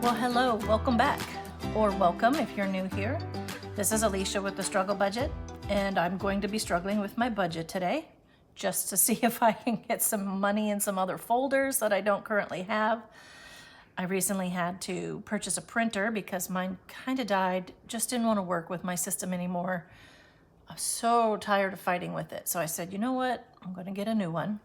Well, hello, welcome back, or welcome if you're new here. This is Alicia with the Struggle Budget, and I'm going to be struggling with my budget today just to see if I can get some money in some other folders that I don't currently have. I recently had to purchase a printer because mine kind of died, just didn't want to work with my system anymore. I'm so tired of fighting with it. So I said, you know what, I'm going to get a new one.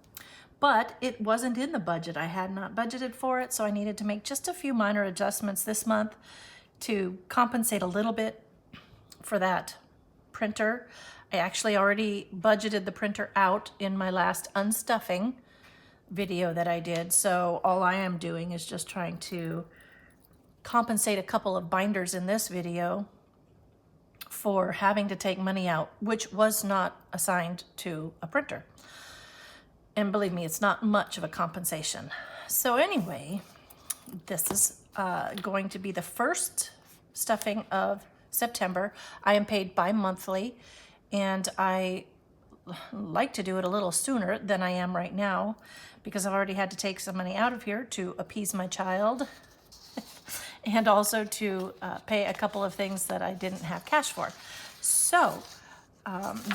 But it wasn't in the budget. I had not budgeted for it, so I needed to make just a few minor adjustments this month to compensate a little bit for that printer. I actually already budgeted the printer out in my last unstuffing video that I did, so all I am doing is just trying to compensate a couple of binders in this video for having to take money out, which was not assigned to a printer. And believe me, it's not much of a compensation. So anyway, this is going to be the first stuffing of September. I am paid bi-monthly, and I like to do it a little sooner than I am right now because I've already had to take some money out of here to appease my child and also to pay a couple of things that I didn't have cash for. So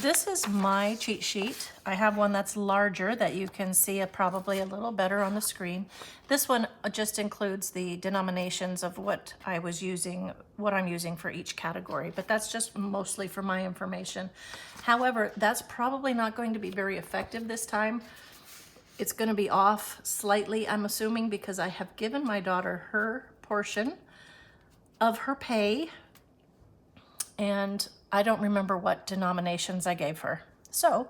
this is my cheat sheet. I have one that's larger that you can see probably a little better on the screen. This one just includes the denominations of what I was using, what I'm using for each category, but that's just mostly for my information. However, that's probably not going to be very effective this time. It's going to be off slightly, I'm assuming, because I have given my daughter her portion of her pay, and I don't remember what denominations I gave her. So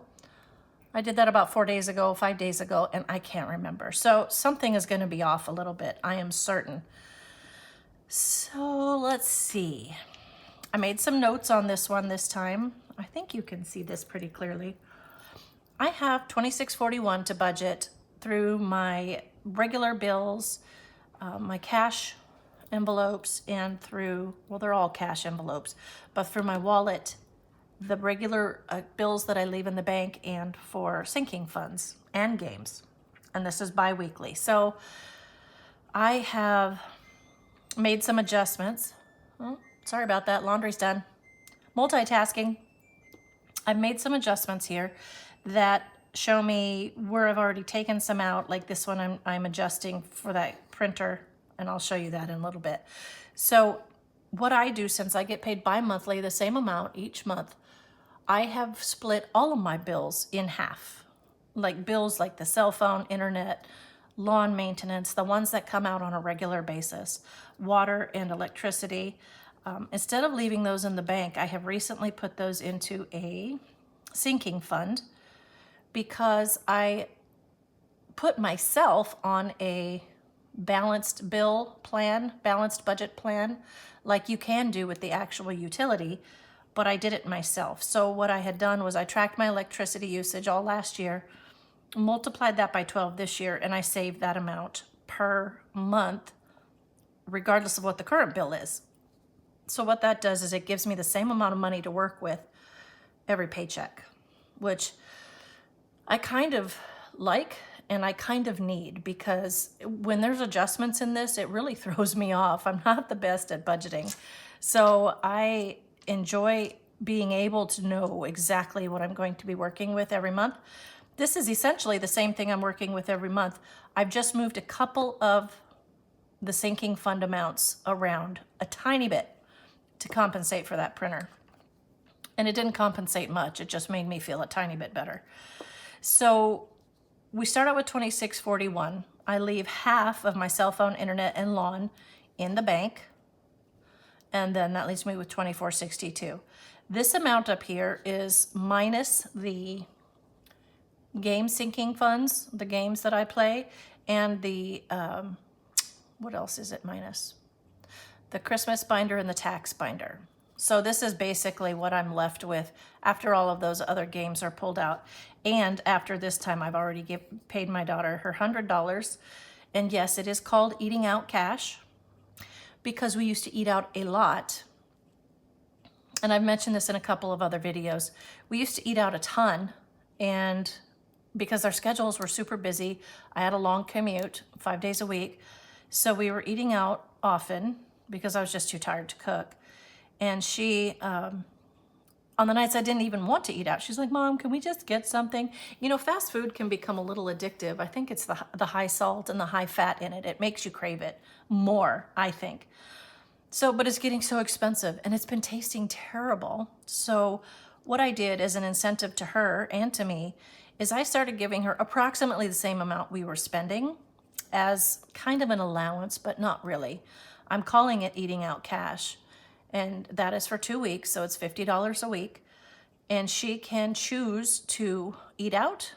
I did that about 4 days ago, 5 days ago, and I can't remember. So something is going to be off a little bit, I am certain. So let's see. I made some notes on this one this time. I think you can see this pretty clearly. I have $26.41 to budget through my regular bills, my cash envelopes, and through, well, they're all cash envelopes, but through my wallet, the regular bills that I leave in the bank, and for sinking funds and games. And this is bi-weekly. So I have made some adjustments. Oh, sorry about that, laundry's done. Multitasking. I've made some adjustments here that show me where I've already taken some out, like this one I'm adjusting for that printer, and I'll show you that in a little bit. So what I do, since I get paid bi-monthly, the same amount each month, I have split all of my bills in half. Like bills like the cell phone, internet, lawn maintenance, the ones that come out on a regular basis, water and electricity. Instead of leaving those in the bank, I have recently put those into a sinking fund because I put myself on a balanced bill plan, balanced budget plan, like you can do with the actual utility, but I did it myself. So what I had done was I tracked my electricity usage all last year, multiplied that by 12 this year, and I saved that amount per month, regardless of what the current bill is. So what that does is it gives me the same amount of money to work with every paycheck, which I kind of like and I kind of need, because when there's adjustments in this, it really throws me off. I'm not the best at budgeting. So I enjoy being able to know exactly what I'm going to be working with every month. This is essentially the same thing I'm working with every month. I've just moved a couple of the sinking fund amounts around a tiny bit to compensate for that printer. And it didn't compensate much. It just made me feel a tiny bit better. So we start out with $26.41. I leave half of my cell phone, internet, and lawn in the bank. And then that leaves me with $24.62. This amount up here is minus the game sinking funds, the games that I play, and the, what else is it minus? The Christmas binder and the tax binder. So this is basically what I'm left with after all of those other games are pulled out. And after this time, I've already paid my daughter her $100. And yes, it is called eating out cash because we used to eat out a lot. And I've mentioned this in a couple of other videos. We used to eat out a ton, and because our schedules were super busy, I had a long commute, 5 days a week. So we were eating out often because I was just too tired to cook. And she, on the nights I didn't even want to eat out, she's like, Mom, can we just get something? You know, fast food can become a little addictive. I think it's the high salt and the high fat in it. It makes you crave it more, I think. So, but it's getting so expensive and it's been tasting terrible. So what I did as an incentive to her and to me is I started giving her approximately the same amount we were spending as kind of an allowance, but not really. I'm calling it eating out cash. And that is for 2 weeks, so it's $50 a week. And she can choose to eat out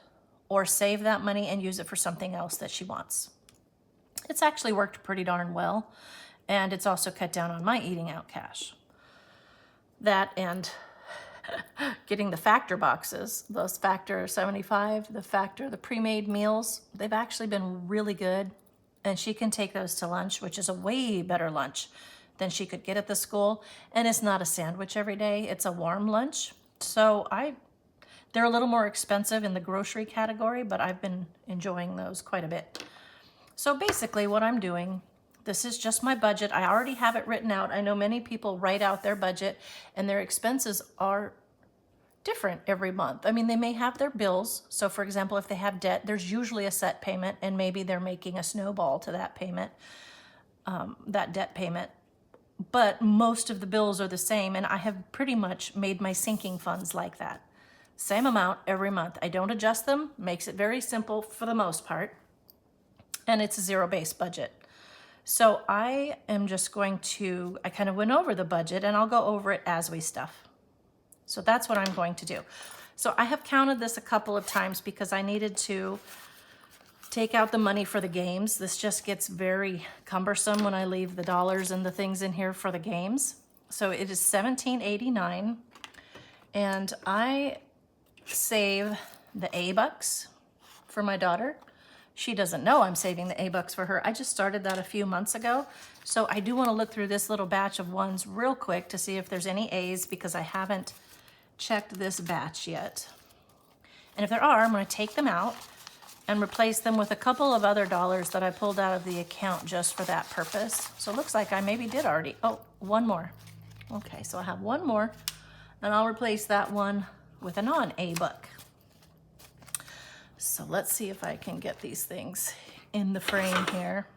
or save that money and use it for something else that she wants. It's actually worked pretty darn well. And it's also cut down on my eating out cash. That and getting the Factor boxes, those Factor 75, the pre-made meals, they've actually been really good. And she can take those to lunch, which is a way better lunch than she could get at the school. And it's not a sandwich every day, it's a warm lunch. So they're a little more expensive in the grocery category, but I've been enjoying those quite a bit. So basically what I'm doing, this is just my budget. I already have it written out. I know many people write out their budget and their expenses are different every month. I mean, they may have their bills. So for example, if they have debt, there's usually a set payment and maybe they're making a snowball to that payment, that debt payment. But most of the bills are the same, and I have pretty much made my sinking funds like that. Same amount every month. I don't adjust them, makes it very simple for the most part, and it's a zero-based budget. So I am just going to, I kind of went over the budget, and I'll go over it as we stuff. So that's what I'm going to do. So I have counted this a couple of times because I needed to take out the money for the games. This just gets very cumbersome when I leave the dollars and the things in here for the games. So it is $17.89, and I save the A-Bucks for my daughter. She doesn't know I'm saving the A-Bucks for her. I just started that a few months ago. So I do want to look through this little batch of ones real quick to see if there's any A's because I haven't checked this batch yet. And if there are, I'm going to take them out and replace them with a couple of other dollars that I pulled out of the account just for that purpose. So it looks like I maybe did already. Oh, one more. Okay, so I have one more, and I'll replace that one with a non-A book. So let's see if I can get these things in the frame here.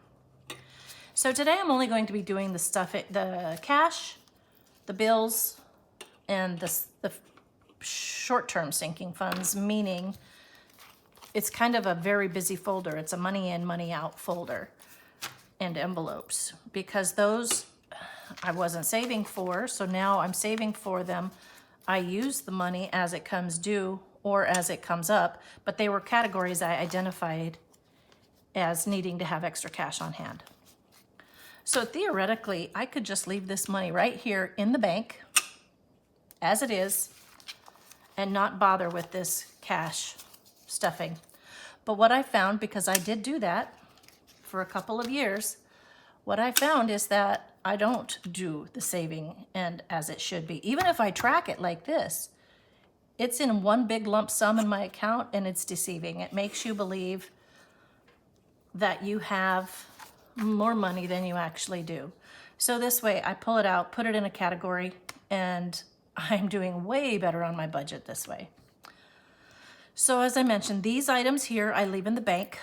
So today I'm only going to be doing the stuff, the cash, the bills, and the short-term sinking funds, meaning it's kind of a very busy folder. It's a money in, money out folder and envelopes because those I wasn't saving for, so now I'm saving for them. I use the money as it comes due or as it comes up, but they were categories I identified as needing to have extra cash on hand. So theoretically, I could just leave this money right here in the bank as it is and not bother with this cash stuffing. But what I found, because I did do that for a couple of years, what I found is that I don't do the saving and as it should be. Even if I track it like this, it's in one big lump sum in my account and it's deceiving. It makes you believe that you have more money than you actually do. So this way I pull it out, put it in a category, and I'm doing way better on my budget this way. So as I mentioned, these items here I leave in the bank,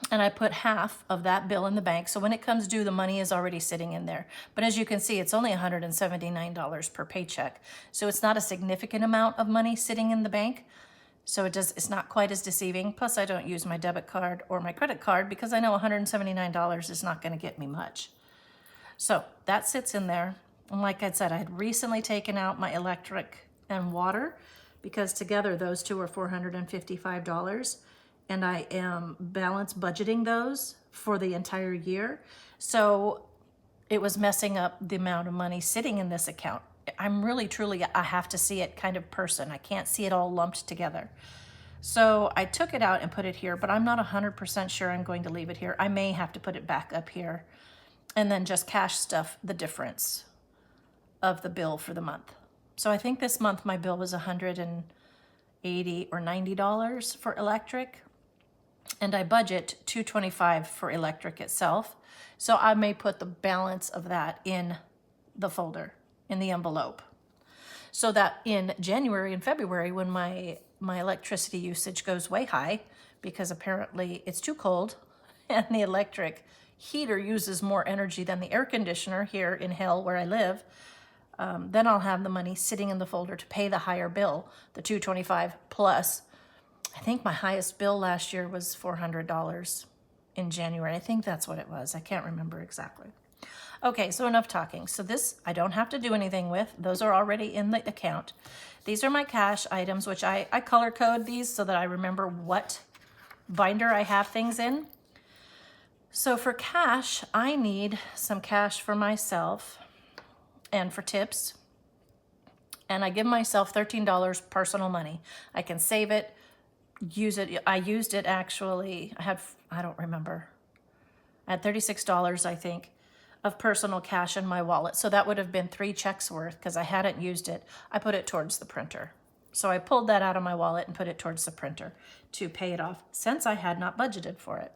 and I put half of that bill in the bank. So when it comes due, the money is already sitting in there. But as you can see, it's only $179 per paycheck. So it's not a significant amount of money sitting in the bank. So it's not quite as deceiving. Plus I don't use my debit card or my credit card because I know $179 is not going to get me much. So that sits in there. And like I said, I had recently taken out my electric and water because together those two are $455. And I am balance budgeting those for the entire year. So it was messing up the amount of money sitting in this account. I'm really, truly, I have to see it kind of person. I can't see it all lumped together. So I took it out and put it here, but I'm not 100% sure I'm going to leave it here. I may have to put it back up here and then just cash stuff the difference of the bill for the month. So I think this month my bill was $180 or $90 for electric. and I budget $225 for electric itself. So I may put the balance of that in the folder, in the envelope, so that in January and February, when my electricity usage goes way high, because apparently it's too cold and the electric heater uses more energy than the air conditioner here in hell where I live, then I'll have the money sitting in the folder to pay the higher bill, the $225 plus. I think my highest bill last year was $400 in January. I think that's what it was. I can't remember exactly. Okay, so enough talking. So this I don't have to do anything with. Those are already in the account. These are my cash items, which I color code these so that I remember what binder I have things in. So for cash, I need some cash for myself and for tips. And I give myself $13 personal money. I can save it, use it. I used it actually. I don't remember. I had $36, I think, of personal cash in my wallet. So that would have been 3 checks worth because I hadn't used it. I put it towards the printer. So I pulled that out of my wallet and put it towards the printer to pay it off since I had not budgeted for it.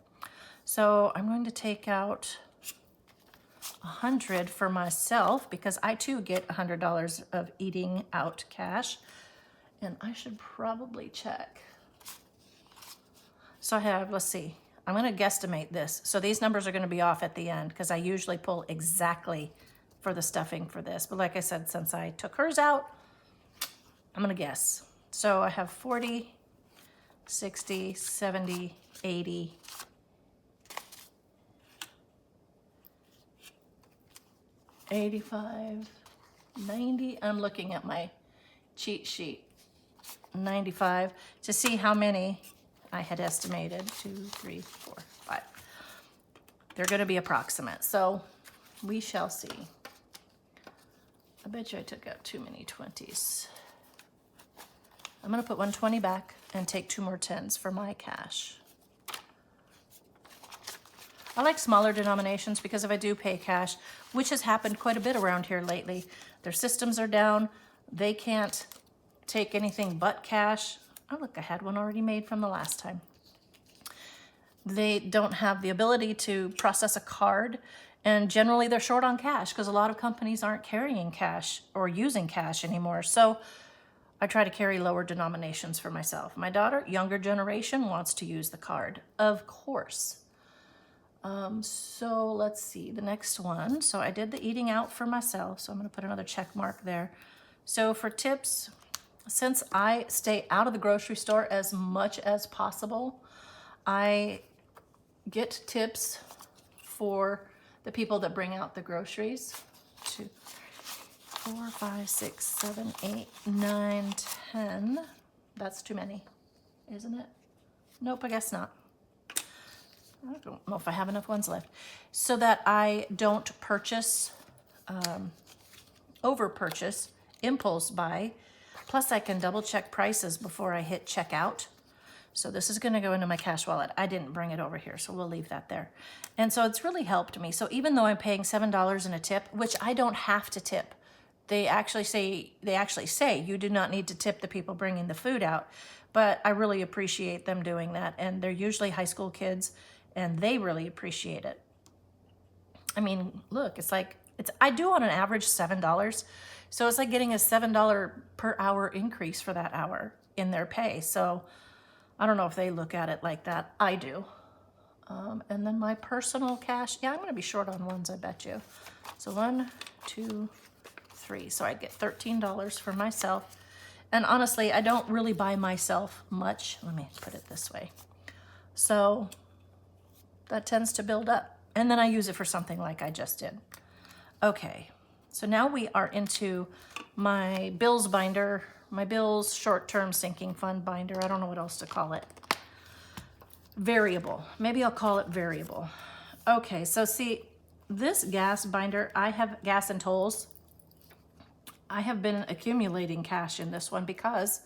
So I'm going to take out $100 for myself because I too get $100 of eating out cash. And I should probably check. So I have, let's see, I'm going to guesstimate this. So these numbers are going to be off at the end because I usually pull exactly for the stuffing for this. But like I said, since I took hers out, I'm going to guess. So I have 40, 60, 70, 80, 85, 90. I'm looking at my cheat sheet. 95 to see how many I had estimated. 2, 3, 4, 5. They're going to be approximate, so we shall see. I bet you I took out too many 20s. I'm going to put 120 back and take 2 more 10s for my cash. I like smaller denominations because if I do pay cash, which has happened quite a bit around here lately, their systems are down. They can't take anything but cash. Oh, look, I had one already made from the last time. They don't have the ability to process a card, and generally they're short on cash because a lot of companies aren't carrying cash or using cash anymore. So I try to carry lower denominations for myself. My daughter, younger generation, wants to use the card, of course. So let's see the next one. So I did the eating out for myself. So I'm going to put another check mark there. So for tips, since I stay out of the grocery store as much as possible, I get tips for the people that bring out the groceries. 2, 4, 5, 6, 7, 8, 9, 10. That's too many, isn't it? Nope, I guess not. I don't know if I have enough ones left. So that I don't purchase, over purchase, impulse buy. Plus I can double check prices before I hit checkout. So this is going to go into my cash wallet. I didn't bring it over here, so we'll leave that there. And so it's really helped me. So even though I'm paying $7 in a tip, which I don't have to tip, they actually say you do not need to tip the people bringing the food out. But I really appreciate them doing that. And they're usually high school kids, and they really appreciate it. I mean, look, I do on an average $7. So it's like getting a $7 per hour increase for that hour in their pay. So I don't know if they look at it like that. I do. And then my personal cash, yeah, I'm going to be short on ones, I bet you. So 1, 2, 3. So I'd get $13 for myself. And honestly, I don't really buy myself much. Let me put it this way. So that tends to build up. And then I use it for something like I just did. Okay, so now we are into my bills binder, my bills short-term sinking fund binder. I don't know what else to call it. Variable. Maybe I'll call it variable. Okay, so see, this gas binder, I have gas and tolls. I have been accumulating cash in this one because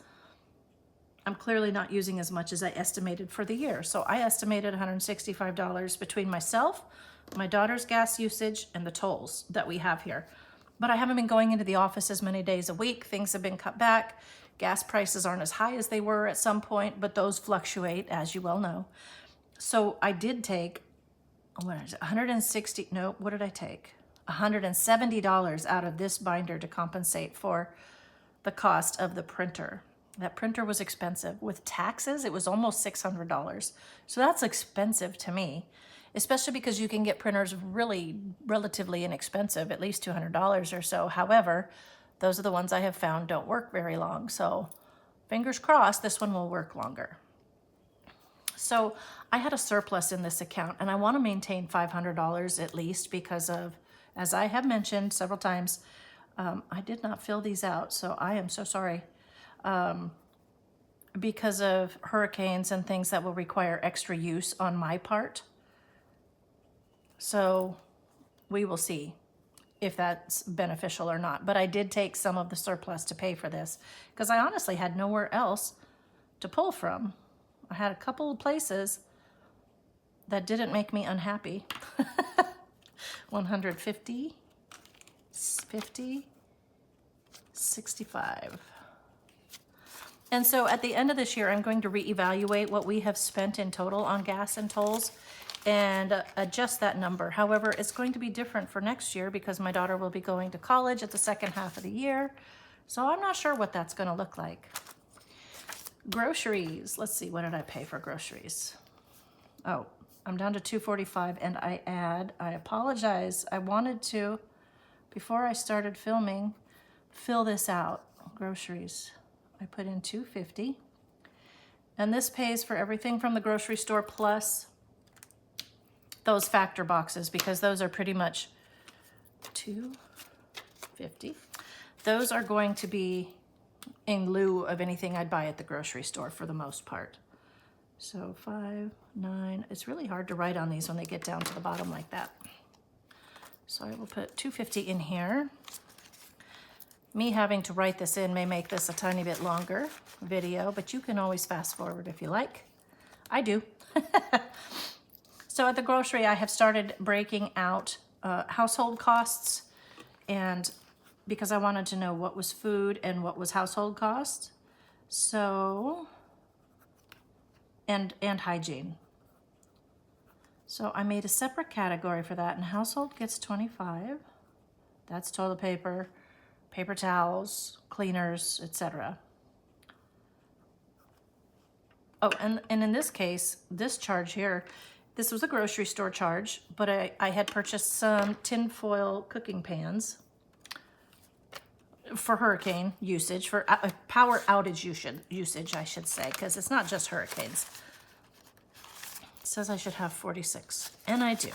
I'm clearly not using as much as I estimated for the year. So I estimated $165 between myself, my daughter's gas usage, and the tolls that we have here. But I haven't been going into the office as many days a week. Things have been cut back. Gas prices aren't as high as they were at some point, but those fluctuate, as you well know. So I did take, what is it, 160, no, what did I take? $170 out of this binder to compensate for the cost of the printer. That printer was expensive. With taxes, it was almost $600. So that's expensive to me, especially because you can get printers really relatively inexpensive, at least $200 or so. However, those are the ones I have found don't work very long. So fingers crossed, this one will work longer. So I had a surplus in this account, and I want to maintain $500 at least because of, as I have mentioned several times, I did not fill these out, so I am so sorry. Because of hurricanes and things that will require extra use on my part. So we will see if that's beneficial or not. But I did take some of the surplus to pay for this because I honestly had nowhere else to pull from. I had a couple of places that didn't make me unhappy. 150, 50, 65. And so at the end of this year, I'm going to reevaluate what we have spent in total on gas and tolls and adjust that number. However, it's going to be different for next year because my daughter will be going to college at the second half of the year. So I'm not sure what that's going to look like. Groceries. Let's see, what did I pay for groceries? Oh, I'm down to $245, and I apologize. I wanted to, before I started filming, fill this out. Groceries. I put in $250. And this pays for everything from the grocery store plus those factor boxes because those are pretty much $250. Those are going to be in lieu of anything I'd buy at the grocery store for the most part. So 5, 9, it's really hard to write on these when they get down to the bottom like that. So I will put $250 in here. Me having to write this in may make this a tiny bit longer video, but you can always fast forward if you like. I do. So at the grocery, I have started breaking out household costs, and because I wanted to know what was food and what was household cost. So, and hygiene. So I made a separate category for that, and household gets 25. That's toilet paper, paper towels, cleaners, etc. Oh, and in this case, this charge here, this was a grocery store charge, but I had purchased some tinfoil cooking pans for hurricane usage, for power outage usage, I should say, because it's not just hurricanes. It says I should have 46, and I do.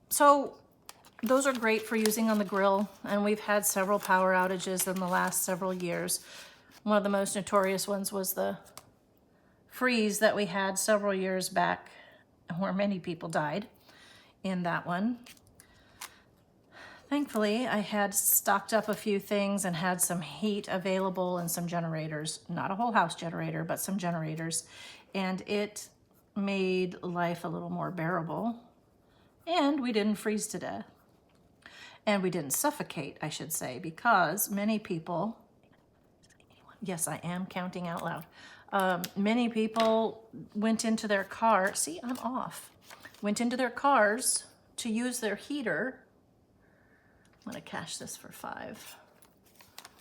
So those are great for using on the grill, and we've had several power outages in the last several years. One of the most notorious ones was the freeze that we had several years back, where many people died in that one. Thankfully, I had stocked up a few things and had some heat available and some generators, not a whole house generator, but some generators, and it made life a little more bearable, and we didn't freeze to death. And we didn't suffocate, I should say, because many people, yes, I am counting out loud. Many people went into their car, see, I'm off, went into their cars to use their heater. I'm gonna cash this for 5.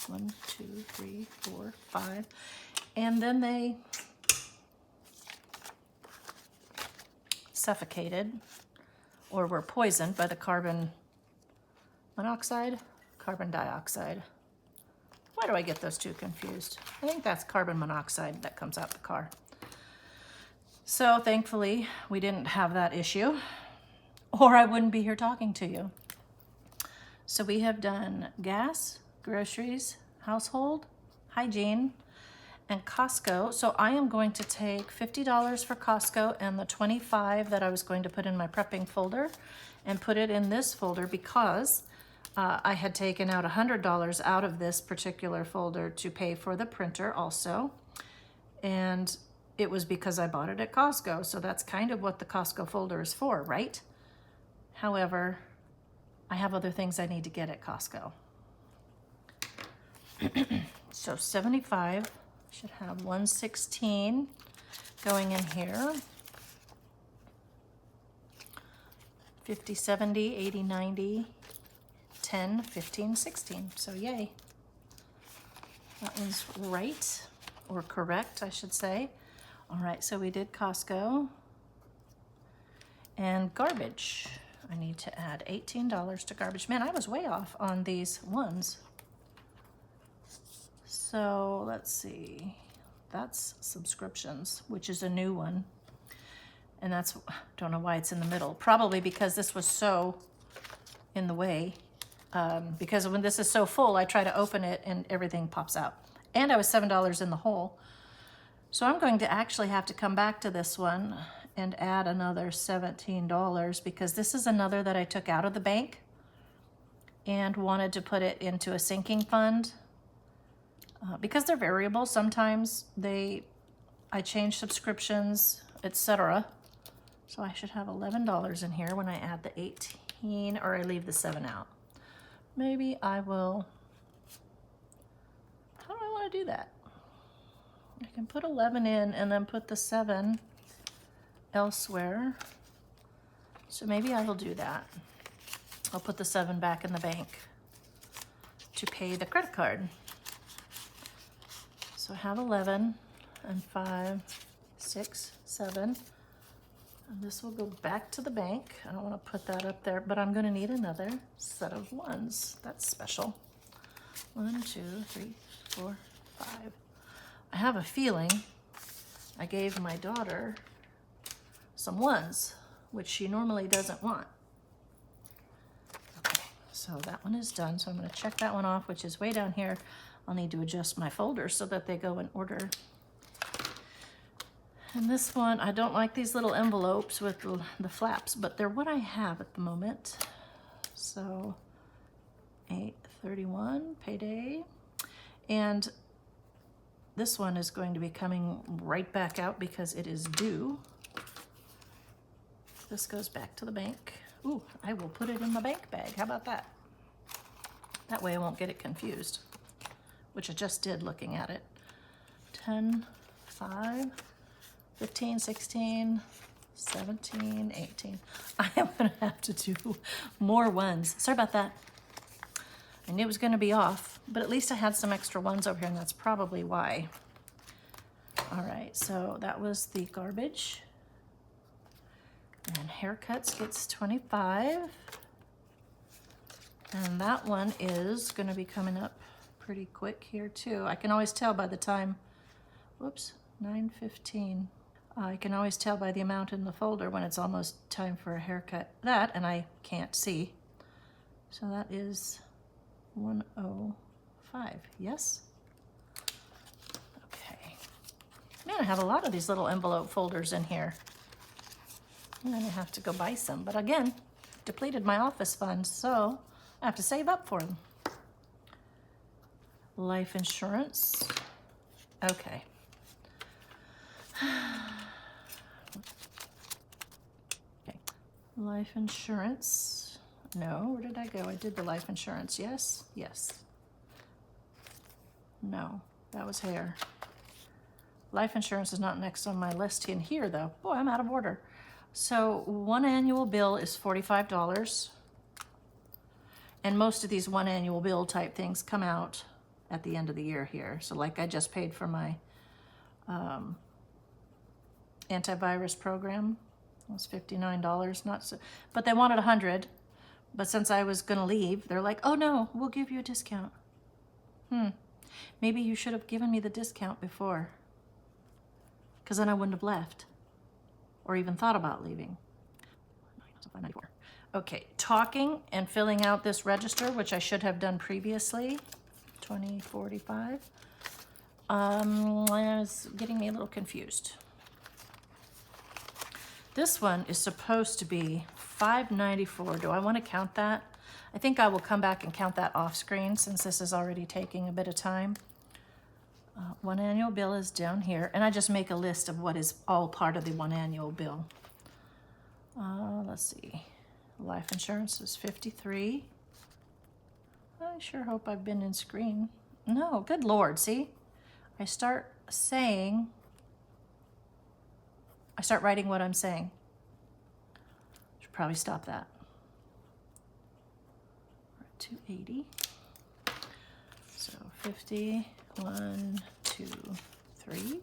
1, 2, 3, 4, 5. And then they suffocated or were poisoned by the carbon monoxide, carbon dioxide. Why do I get those two confused? I think that's carbon monoxide that comes out the car. So thankfully, we didn't have that issue, or I wouldn't be here talking to you. So we have done gas, groceries, household, hygiene, and Costco. So I am going to take $50 for Costco and the $25 that I was going to put in my prepping folder and put it in this folder because I had taken out $100 out of this particular folder to pay for the printer also. And it was because I bought it at Costco. So that's kind of what the Costco folder is for, right? However, I have other things I need to get at Costco. So 75, should have 116 going in here. 50, 70, 80, 90, 10, 15, 16. So yay. That was right, or correct, I should say. All right, so we did Costco. And garbage. I need to add $18 to garbage. Man, I was way off on these ones. So let's see. That's subscriptions, which is a new one. And that's, don't know why it's in the middle. Probably because this was so in the way. Because when this is so full, I try to open it and everything pops out. And I was $7 in the hole. So I'm going to actually have to come back to this one and add another $17 because this is another that I took out of the bank and wanted to put it into a sinking fund. Because they're variable, sometimes I change subscriptions, etc. So I should have $11 in here when I add the 18, or I leave the 7 out. Maybe I will, how do I want to do that? I can put 11 in and then put the 7 elsewhere. So maybe I will do that. I'll put the 7 back in the bank to pay the credit card. So I have 11 and 5, 6, 7. And this will go back to the bank. I don't want to put that up there, but I'm going to need another set of ones. That's special. 1, 2, 3, 4, 5. I have a feeling I gave my daughter some ones, which she normally doesn't want. Okay, so that one is done. So I'm going to check that one off, which is way down here. I'll need to adjust my folders so that they go in order. And this one, I don't like these little envelopes with the flaps, but they're what I have at the moment. So 8/31 payday. And this one is going to be coming right back out because it is due. This goes back to the bank. Ooh, I will put it in my bank bag. How about that? That way I won't get it confused, which I just did looking at it. 10, 5, 15, 16, 17, 18. I am gonna have to do more ones. Sorry about that. I knew it was gonna be off, but at least I had some extra ones over here, and that's probably why. All right, so that was the garbage. And haircuts gets 25. And that one is gonna be coming up pretty quick here too. I can always tell by the time, whoops, 9:15. I can always tell by the amount in the folder when it's almost time for a haircut. That, and I can't see. So that is 105, yes? Okay. Man, I have a lot of these little envelope folders in here. I'm gonna have to go buy some, but again, depleted my office funds, so I have to save up for them. Life insurance, okay. Okay, life insurance, no, where did I go? I did the life insurance, yes, yes. No, that was hair. Life insurance is not next on my list in here though. Boy, I'm out of order. So one annual bill is $45. And most of these one annual bill type things come out at the end of the year here. So like I just paid for my antivirus program. It was $59, not so, but they wanted 100. But since I was gonna leave, they're like, oh no, we'll give you a discount. Maybe you should have given me the discount before, because then I wouldn't have left or even thought about leaving. Okay, talking and filling out this register, which I should have done previously, 2045. It's getting me a little confused. This one is supposed to be $5.94. Do I want to count that? I think I will come back and count that off screen since this is already taking a bit of time. One annual bill is down here, and I just make a list of what is all part of the one annual bill. Let's see. Life insurance is $53. I sure hope I've been in screen. No, good Lord, see? I start writing what I'm saying. Should probably stop that. 280. So 50, 1, 2, 3.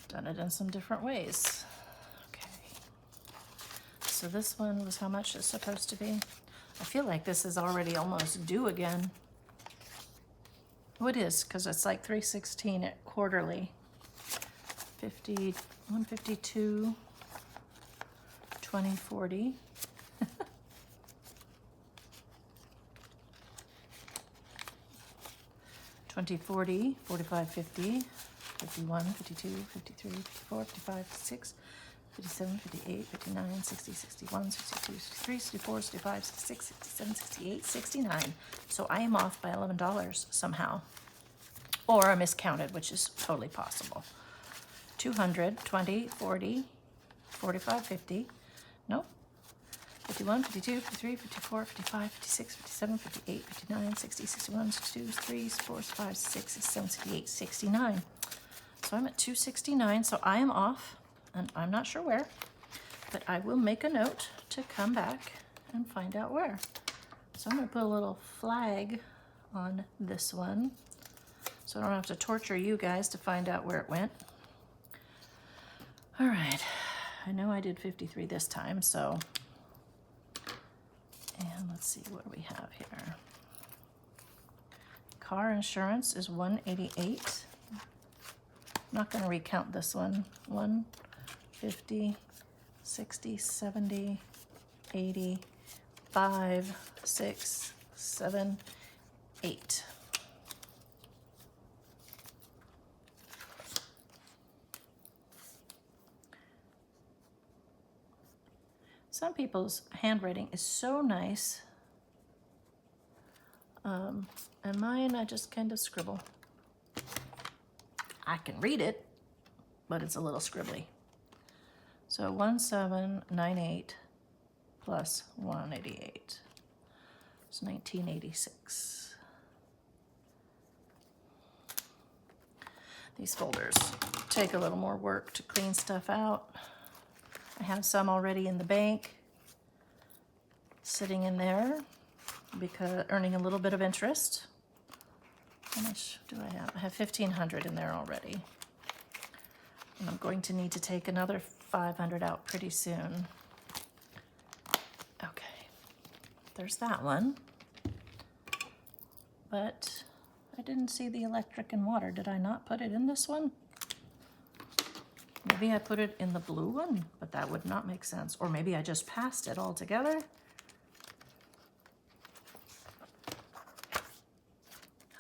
Done it in some different ways. Okay. So this one was how much it's supposed to be. I feel like this is already almost due again. Oh, it is, because it's like 316 at quarterly. 50, 152, 2040. 2040, 45, 50, 51, 52, 53, 54, 55, 56, 57, 58, 59, 60, 61, 62, 63, 64, 65, 66, 67, 68, 69. So I am off by $11 somehow. Or I miscounted, which is totally possible. 200, 20, 40, 45, 50. No. 51, 52, 53, 54, 55, 56, 57, 58, 59, 60, 61, 62, 63, 64, 65, 66, 67, 68, 69. So I'm at 269, so I am off, and I'm not sure where, but I will make a note to come back and find out where. So I'm going to put a little flag on this one, so I don't have to torture you guys to find out where it went. All right, I know I did 53 this time, so, and let's see what we have here. Car insurance is 188. I'm not going to recount this one. 1, 50, 60, 70, 80, 5, 6, 7, 8. Some people's handwriting is so nice. And mine, I just kind of scribble. I can read it, but it's a little scribbly. So 1798 plus 188. It's 1986. These folders take a little more work to clean stuff out. I have some already in the bank, sitting in there, because earning a little bit of interest. How much do I have? I have 1,500 in there already. And I'm going to need to take another 500 out pretty soon. Okay, there's that one. But I didn't see the electric and water. Did I not put it in this one? Maybe I put it in the blue one, but that would not make sense. Or maybe I just passed it altogether.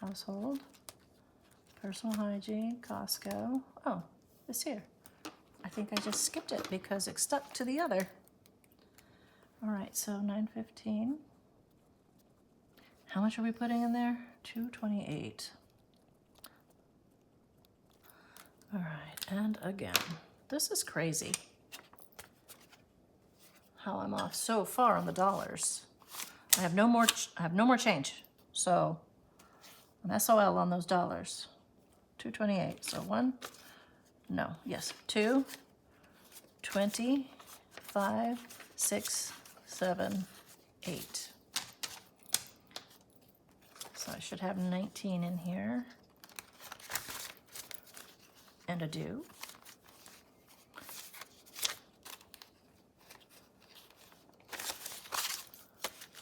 Household, personal hygiene, Costco. Oh, it's here. I think I just skipped it because it stuck to the other. All right, so 915. How much are we putting in there? 228. All right, and again, this is crazy how I'm off so far on the dollars. I have no more change, so I'm SOL on those dollars. 228. So 2, 20, 5, 6, 7, 8. So I should have 19 in here. And a due.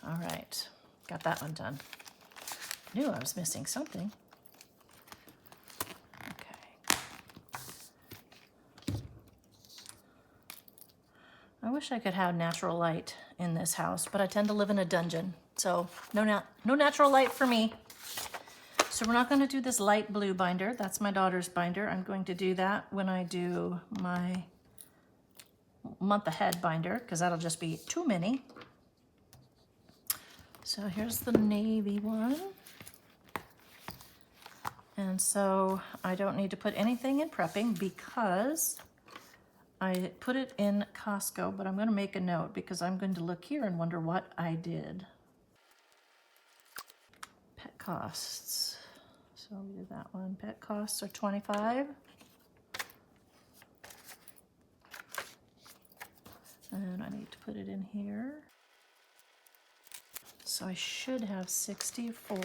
All right, got that one done. Knew I was missing something. Okay. I wish I could have natural light in this house, but I tend to live in a dungeon, so no natural light for me. So we're not going to do this light blue binder. That's my daughter's binder. I'm going to do that when I do my month ahead binder, because that'll just be too many. So here's the navy one. And so I don't need to put anything in prepping because I put it in Costco, but I'm going to make a note because I'm going to look here and wonder what I did. Pet costs. So we did that one. Pet costs are $25. And I need to put it in here. So I should have 64.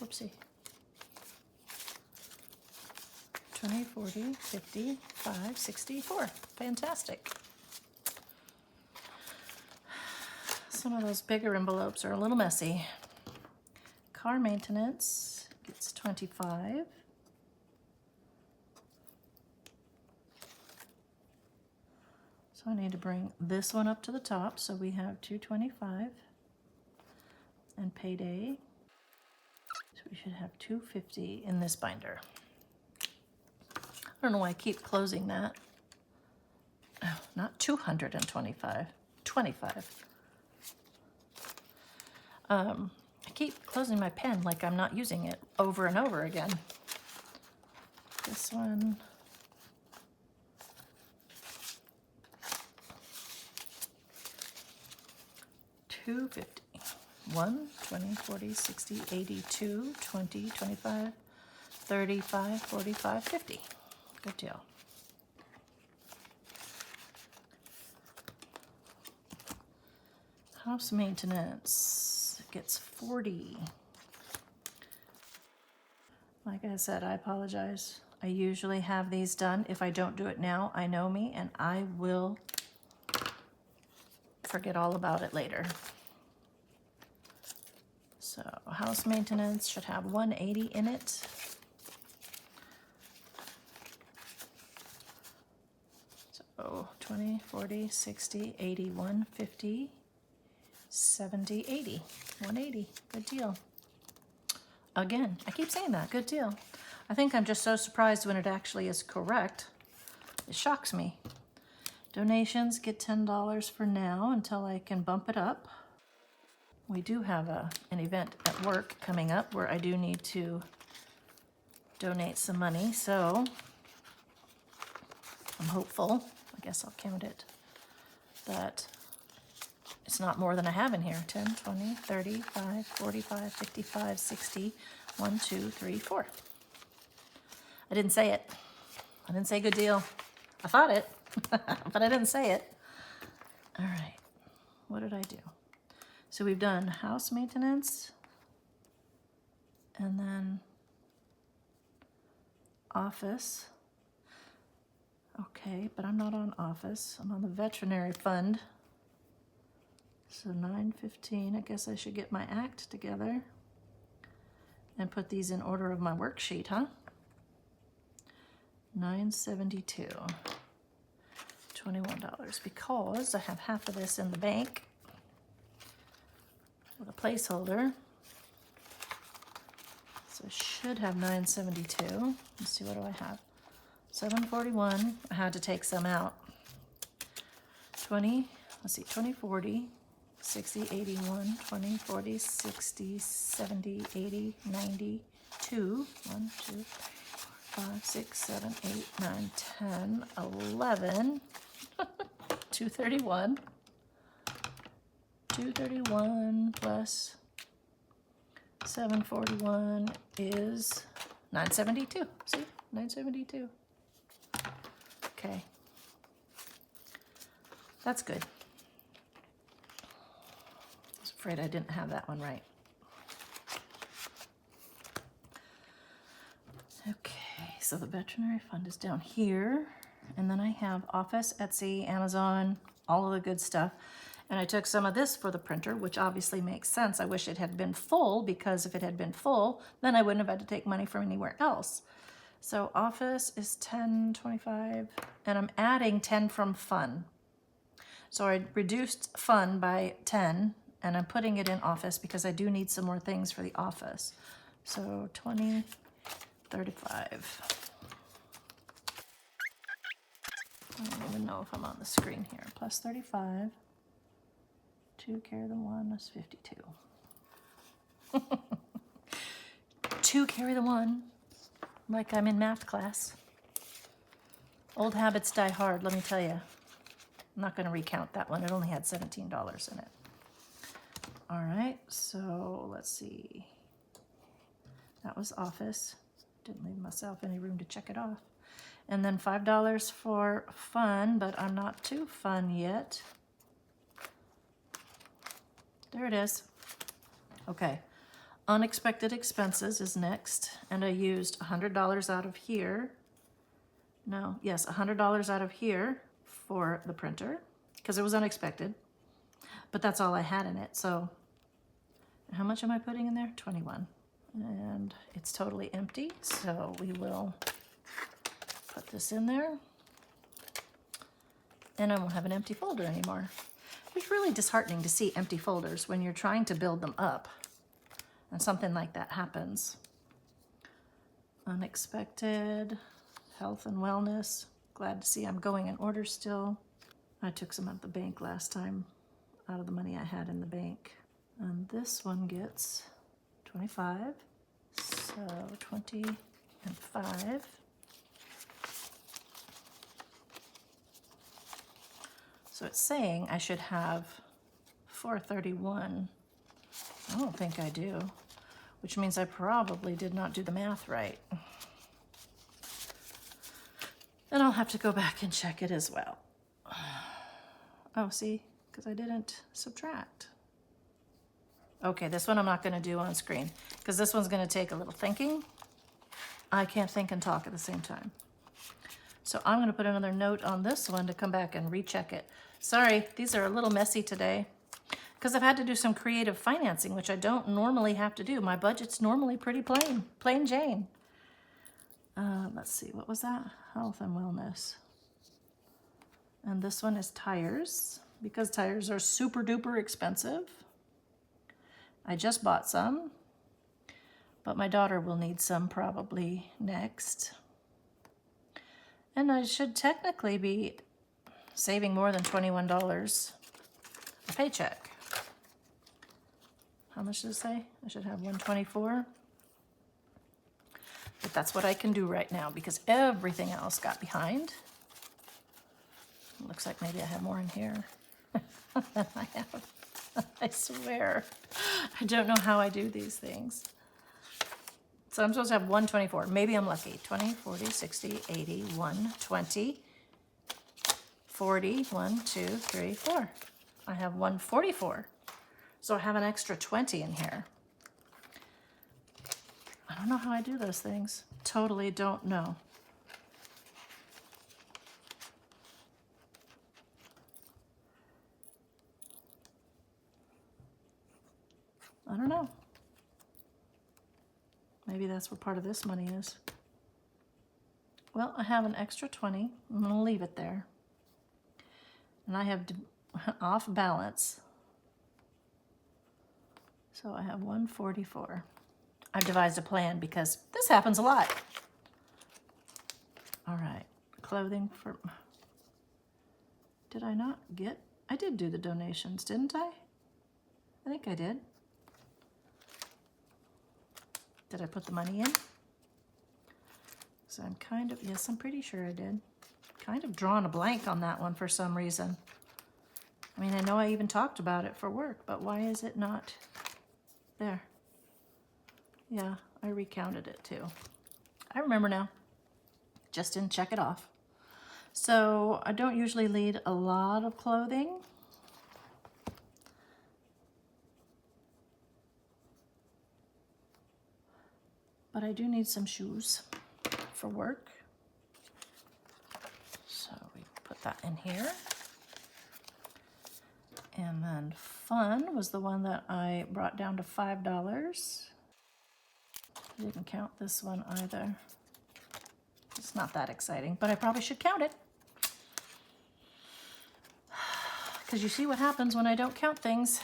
Whoopsie. 20, 40, 50, 5, 64. Fantastic. Some of those bigger envelopes are a little messy. Car maintenance gets 25. So I need to bring this one up to the top. So we have 225 and payday. So we should have 250 in this binder. I don't know why I keep closing that. Oh, not 225, 25. I keep closing my pen like I'm not using it over and over again. This one. $250. 1, 20, 40, 60, 80, 2, 20, 25, 35, 45, 50. Good deal. House maintenance gets 40. Like I said, I apologize. I usually have these done. If I don't do it now, I know me, and I will forget all about it later. So house maintenance should have 180 in it. So 20, 40, 60, 80, 150, 70, 80, 180. Good deal. Again, I keep saying that, good deal. I think I'm just so surprised when it actually is correct. It shocks me. Donations get $10 for now until I can bump it up. We do have an event at work coming up where I do need to donate some money, so I'm hopeful, I guess I'll count it, that it's not more than I have in here. 10, 20, 35, 45, 55, 60, 1, 2, 3, 4. I didn't say it. I didn't say good deal. I thought it, but I didn't say it. All right, what did I do? So we've done house maintenance and then office. Okay, but I'm not on office. I'm on the veterinary fund. So 915, I guess I should get my act together and put these in order of my worksheet, huh? 972, $21, because I have half of this in the bank with a placeholder. So I should have 972. Let's see, what do I have? 741. I had to take some out. 20, let's see, 20, 40, 60, 81, 20, 40, 60, 70, 80, 92. 1, 2, 5, 6, 7, 8, 9, 10, 11. 231. 231 plus 741 is 972. See? 972. Okay. That's good. I was afraid I didn't have that one right. Okay, so the veterinary fund is down here. And then I have office, Etsy, Amazon, all of the good stuff. And I took some of this for the printer, which obviously makes sense. I wish it had been full, because if it had been full, then I wouldn't have had to take money from anywhere else. So office is 10, 25, and I'm adding 10 from fun. So I reduced fun by 10, and I'm putting it in office because I do need some more things for the office. So 20, 35. I don't even know if I'm on the screen here. Plus 35. 2 carry the 1 is 52. two carry the one, like I'm in math class. Old habits die hard, let me tell you. I'm not going to recount that one. It only had $17 in it. All right, so let's see. That was office. Didn't leave myself any room to check it off. And then $5 for fun, but I'm not too fun yet. There it is. Okay, unexpected expenses is next, and I used $100 out of here. No, yes, $100 out of here for the printer, because it was unexpected, but that's all I had in it. So how much am I putting in there? 21. And it's totally empty, so we will put this in there, and I won't have an empty folder anymore. It's really disheartening to see empty folders when you're trying to build them up and something like that happens. Unexpected, health and wellness. Glad to see I'm going in order still. I took some at the bank last time, out of the money I had in the bank. And this one gets 25, so 20 and 5. So it's saying I should have 431. I don't think I do, which means I probably did not do the math right. And I'll have to go back and check it as well. Oh, see, because I didn't subtract. Okay, this one I'm not going to do on screen because this one's going to take a little thinking. I can't think and talk at the same time. So I'm going to put another note on this one to come back and recheck it. Sorry, these are a little messy today because I've had to do some creative financing, which I don't normally have to do. My budget's normally pretty plain Jane. Let's see, what was that? Health and wellness. And this one is tires, because tires are super duper expensive. I just bought some, but my daughter will need some probably next. And I should technically be saving more than $21 a paycheck. How much does it say? I should have 124. But that's what I can do right now because everything else got behind. It looks like maybe I have more in here than I have. I swear. I don't know how I do these things. So I'm supposed to have 124. Maybe I'm lucky. 20, 40, 60, 80, 120, 40, 1, 2, 3, 4. I have 144. So I have an extra 20 in here. I don't know how I do those things. Totally don't know. I don't know. Maybe that's what part of this money is. Well, I have an extra 20. I'm going to leave it there. And I have off balance. So I have 144. I've devised a plan because this happens a lot. All right, clothing for, did I not get, I did do the donations, didn't I? I think I did. Did I put the money in? So I'm kind of, yes, I'm pretty sure I did. Kind of drawing a blank on that one for some reason. I mean, I know I even talked about it for work, but why is it not there? Yeah, I recounted it too. I remember now. Just didn't check it off. So I don't usually lead a lot of clothing. But I do need some shoes for work. So we put that in here. And then fun was the one that I brought down to $5. I didn't count this one either. It's not that exciting, but I probably should count it. Because you see what happens when I don't count things.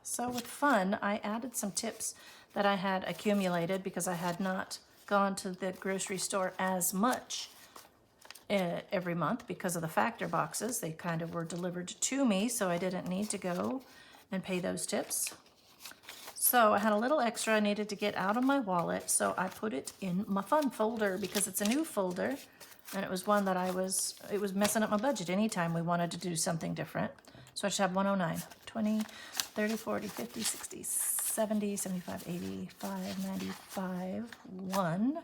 So with fun, I added some tips that I had accumulated because I had not gone to the grocery store as much every month because of the factor boxes. They kind of were delivered to me, so I didn't need to go and pay those tips. So I had a little extra I needed to get out of my wallet, so I put it in my fun folder because it's a new folder, and it was one that it was messing up my budget anytime we wanted to do something different. So I should have 109, 20, 30, 40, 50, 60, 70, 75, 85, 95, 1,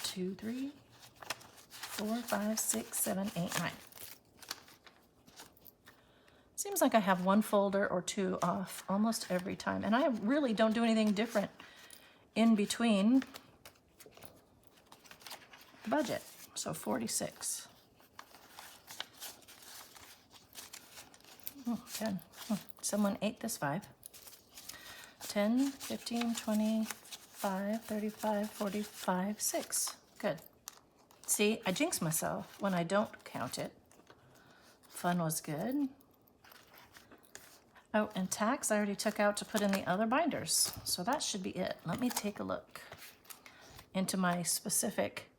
2, 3, 4, 5, 6, 7, 8, 9. Seems like I have one folder or two off almost every time, and I really don't do anything different in between budget. So 46. 10. Someone ate this 5. 10, 15, 25, 35, 45, 6. Good. See, I jinx myself when I don't count it. Fun was good. Oh, and tax I already took out to put in the other binders. So that should be it. Let me take a look into my specific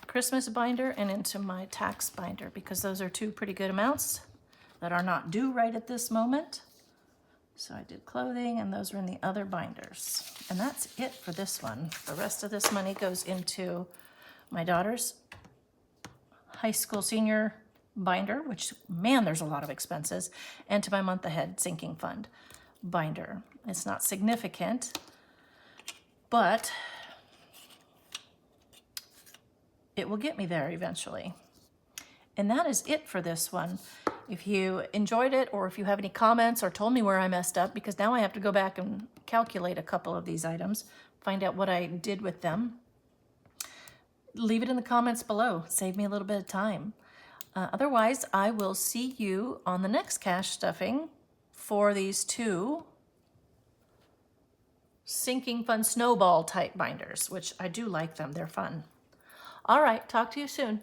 Christmas binder and into my tax binder, because those are two pretty good amounts that are not due right at this moment. So I did clothing, and those are in the other binders. And that's it for this one. The rest of this money goes into my daughter's high school senior binder, which, man, there's a lot of expenses, and to my month ahead sinking fund binder. It's not significant, but it will get me there eventually. And that is it for this one. If you enjoyed it, or if you have any comments or told me where I messed up, because now I have to go back and calculate a couple of these items, find out what I did with them, leave it in the comments below. Save me a little bit of time. Otherwise, I will see you on the next cash stuffing for these two sinking fund snowball type binders, which I do like them. They're fun. All right, talk to you soon.